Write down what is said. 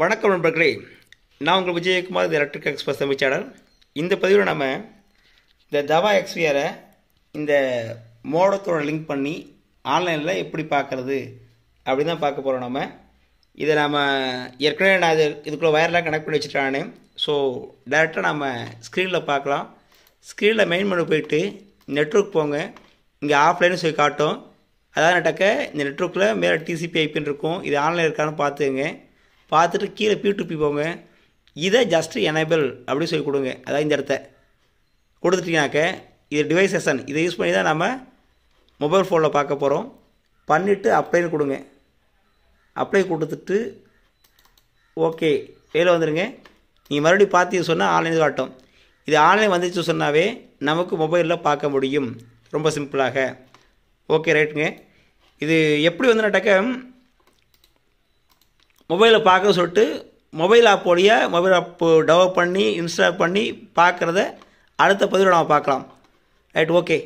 வணக்கம் நண்பர்களே, நான் உங்கள் விஜயகுமார், இது எலக்ட்ரிக் எக்ஸ்பிரஸ் தமிழ்ச்சாளர். இந்த பதிவில் நம்ம இந்த தவா எக்ஸ்வியரை இந்த மோடத்தோட லிங்க் பண்ணி ஆன்லைனில் எப்படி பார்க்குறது அப்படி தான் பார்க்க போகிறோம். நம்ம இதை நம்ம ஏற்கனவே நான் இதுக்குள்ளே வயர்லாம் கனெக்ட் பண்ணி வச்சுட்டானே. ஸோ டேரெக்டாக நம்ம ஸ்க்ரீனில் பார்க்கலாம். ஸ்க்ரீனில் மெயின் மெனு போயிட்டு நெட்வொர்க் போங்க. இங்கே ஆஃப்லைன்னு சொல்லி காட்டும். அதாவது நட்டக்க இந்த நெட்வொர்க்கில் மேலே டிசிபி ஐபின்னு இருக்கும். இது ஆன்லைன் இருக்கான்னு பார்த்துங்க. பார்த்துட்டு கீழே P2P போங்க. இதை ஜஸ்ட்டு எனேபிள் அப்படி சொல்லி கொடுங்க. அதாவது இந்த இடத்த கொடுத்துட்டீங்கனாக்க இது டிவைஸ் செஷன், இதை யூஸ் பண்ணி தான் நம்ம மொபைல் ஃபோனில் பார்க்க போகிறோம். பண்ணிவிட்டு அப்ளைன்னு கொடுங்க. அப்ளை கொடுத்துட்டு ஓகே வெளியில் வந்துடுங்க. நீங்கள் மறுபடியும் பார்த்து சொன்னால் ஆன்லைன் காட்டும். இது ஆன்லைன் வந்துச்சு சொன்னாவே நமக்கு மொபைலில் பார்க்க முடியும், ரொம்ப சிம்பிளாக. ஓகே ரைட்டுங்க. இது எப்படி வந்து நட்டாக்க மொபைலில் பார்க்க சொல்லிட்டு மொபைல் ஆப் வழியாக மொபைல் ஆப்பு டெவலப் பண்ணி இன்ஸ்டால் பண்ணி பார்க்குறத அடுத்த பதிவில் நம்ம பார்க்கலாம். Right, okay.